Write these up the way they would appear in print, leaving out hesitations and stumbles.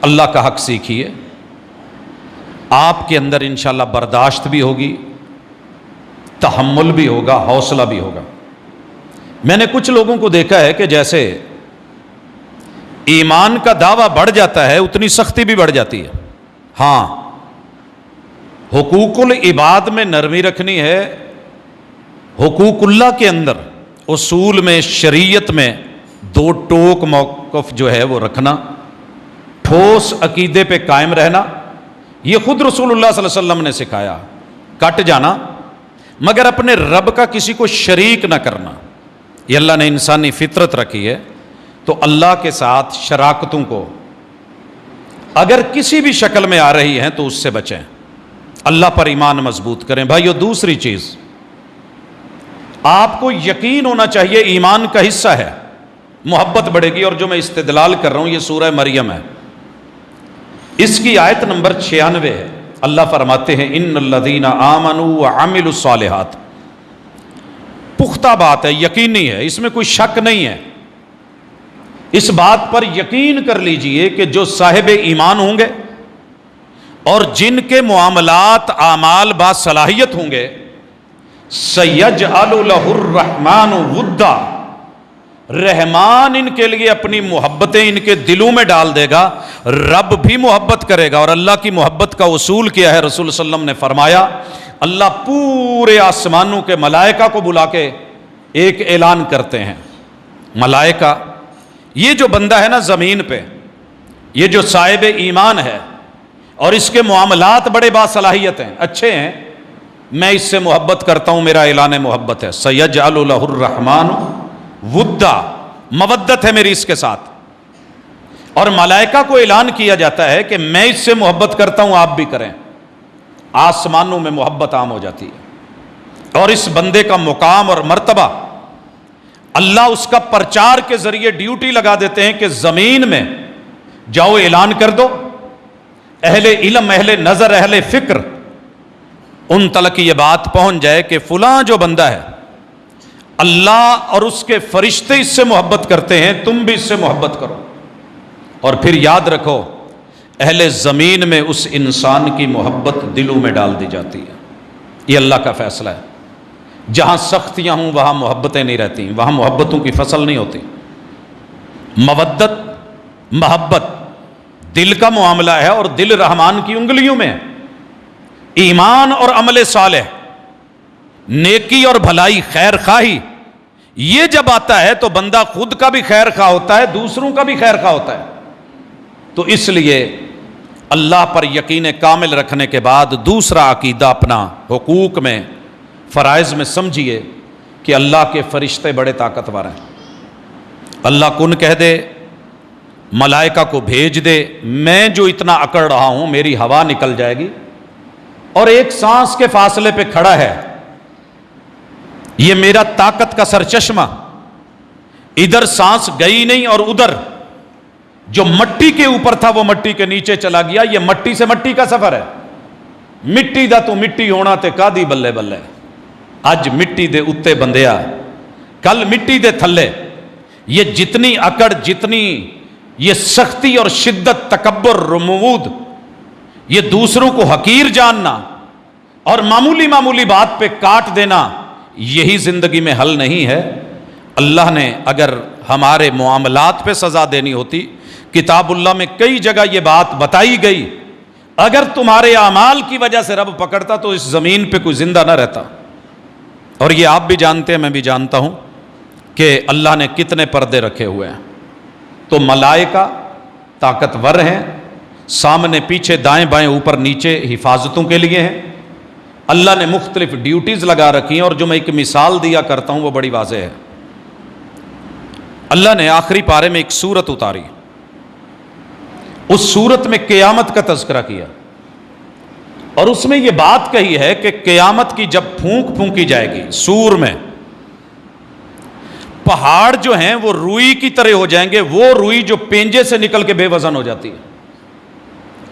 اللہ کا حق سیکھیے، آپ کے اندر انشاءاللہ برداشت بھی ہوگی، تحمل بھی ہوگا، حوصلہ بھی ہوگا۔ میں نے کچھ لوگوں کو دیکھا ہے کہ جیسے ایمان کا دعویٰ بڑھ جاتا ہے اتنی سختی بھی بڑھ جاتی ہے۔ ہاں، حقوق العباد میں نرمی رکھنی ہے، حقوق اللہ کے اندر اصول میں، شریعت میں دو ٹوک موقف جو ہے وہ رکھنا، ٹھوس عقیدے پہ قائم رہنا، یہ خود رسول اللہ صلی اللہ علیہ وسلم نے سکھایا۔ کٹ جانا مگر اپنے رب کا کسی کو شریک نہ کرنا، یہ اللہ نے انسانی فطرت رکھی ہے۔ تو اللہ کے ساتھ شراکتوں کو اگر کسی بھی شکل میں آ رہی ہیں تو اس سے بچیں، اللہ پر ایمان مضبوط کریں۔ بھائیو، دوسری چیز آپ کو یقین ہونا چاہیے ایمان کا حصہ ہے، محبت بڑھے گی۔ اور جو میں استدلال کر رہا ہوں یہ سورہ مریم ہے، اس کی آیت نمبر 96 ہے۔ اللہ فرماتے ہیں ان الذین آمنوا وعملوا الصالحات، پختہ بات ہے، یقینی ہے، اس میں کوئی شک نہیں ہے۔ اس بات پر یقین کر لیجئے کہ جو صاحب ایمان ہوں گے اور جن کے معاملات اعمال باصلاحیت ہوں گے، سَيَجْعَلُ لَهُ الرَّحْمَنُ وُدًّا، رحمان ان کے لیے اپنی محبتیں ان کے دلوں میں ڈال دے گا، رب بھی محبت کرے گا۔ اور اللہ کی محبت کا اصول کیا ہے؟ رسول صلی اللہ علیہ وسلم نے فرمایا، اللہ پورے آسمانوں کے ملائکہ کو بلا کے ایک اعلان کرتے ہیں، ملائکہ یہ جو بندہ ہے نا زمین پہ، یہ جو صاحب ایمان ہے اور اس کے معاملات بڑے باصلاحیت ہیں، اچھے ہیں، میں اس سے محبت کرتا ہوں، میرا اعلان محبت ہے۔ سَيَجْعَلُ لَهُ الرَّحْمَنُ وُدًّا، مودت ہے میری اس کے ساتھ۔ اور ملائکہ کو اعلان کیا جاتا ہے کہ میں اس سے محبت کرتا ہوں، آپ بھی کریں۔ آسمانوں میں محبت عام ہو جاتی ہے، اور اس بندے کا مقام اور مرتبہ اللہ اس کا پرچار کے ذریعے ڈیوٹی لگا دیتے ہیں کہ زمین میں جاؤ اعلان کر دو، اہل علم، اہل نظر، اہل فکر، ان تلک یہ بات پہنچ جائے کہ فلاں جو بندہ ہے اللہ اور اس کے فرشتے اس سے محبت کرتے ہیں، تم بھی اس سے محبت کرو۔ اور پھر یاد رکھو اہل زمین میں اس انسان کی محبت دلوں میں ڈال دی جاتی ہے، یہ اللہ کا فیصلہ ہے۔ جہاں سختیاں ہوں وہاں محبتیں نہیں رہتی، وہاں محبتوں کی فصل نہیں ہوتی۔ مودت، محبت دل کا معاملہ ہے، اور دل رحمان کی انگلیوں میں ہے۔ ایمان اور عمل صالح، نیکی اور بھلائی، خیر خواہی، یہ جب آتا ہے تو بندہ خود کا بھی خیر خواہ ہوتا ہے، دوسروں کا بھی خیر خواہ ہوتا ہے۔ تو اس لیے اللہ پر یقین کامل رکھنے کے بعد دوسرا عقیدہ اپنا حقوق میں، فرائض میں سمجھیے کہ اللہ کے فرشتے بڑے طاقتور ہیں۔ اللہ کن کہہ دے، ملائکہ کو بھیج دے، میں جو اتنا اکڑ رہا ہوں میری ہوا نکل جائے گی، اور ایک سانس کے فاصلے پہ کھڑا ہے، یہ میرا طاقت کا سرچشمہ، ادھر سانس گئی نہیں اور ادھر جو مٹی کے اوپر تھا وہ مٹی کے نیچے چلا گیا۔ یہ مٹی سے مٹی کا سفر ہے، مٹی دا تو مٹی ہونا تے کادی بلے بلے، اج مٹی دے اتے بندیا کل مٹی دے تھلے۔ یہ جتنی اکڑ، جتنی یہ سختی اور شدت، تکبر، رمود، یہ دوسروں کو حقیر جاننا اور معمولی معمولی بات پہ کاٹ دینا، یہی زندگی میں حل نہیں ہے۔ اللہ نے اگر ہمارے معاملات پہ سزا دینی ہوتی، کتاب اللہ میں کئی جگہ یہ بات بتائی گئی، اگر تمہارے اعمال کی وجہ سے رب پکڑتا تو اس زمین پہ کوئی زندہ نہ رہتا۔ اور یہ آپ بھی جانتے ہیں، میں بھی جانتا ہوں کہ اللہ نے کتنے پردے رکھے ہوئے ہیں۔ تو ملائکہ طاقتور ہیں، سامنے پیچھے دائیں بائیں اوپر نیچے حفاظتوں کے لیے ہیں۔ اللہ نے مختلف ڈیوٹیز لگا رکھی ہیں، اور جو میں ایک مثال دیا کرتا ہوں وہ بڑی واضح ہے۔ اللہ نے آخری پارے میں ایک سورت اتاری، اس سورت میں قیامت کا تذکرہ کیا، اور اس میں یہ بات کہی ہے کہ قیامت کی جب پھونک پھونکی جائے گی سور میں، پہاڑ جو ہیں وہ روئی کی طرح ہو جائیں گے، وہ روئی جو پینجے سے نکل کے بے وزن ہو جاتی ہے۔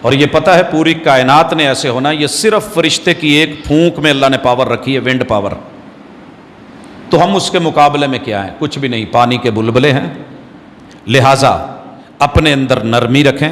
اور یہ پتہ ہے پوری کائنات نے ایسے ہونا، یہ صرف فرشتے کی ایک پھونک میں اللہ نے پاور رکھی ہے، ونڈ پاور۔ تو ہم اس کے مقابلے میں کیا ہیں؟ کچھ بھی نہیں، پانی کے بلبلے ہیں۔ لہٰذا اپنے اندر نرمی رکھیں،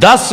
10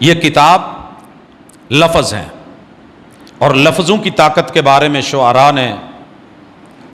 یہ کتاب لفظ ہیں، اور لفظوں کی طاقت کے بارے میں شعراء نے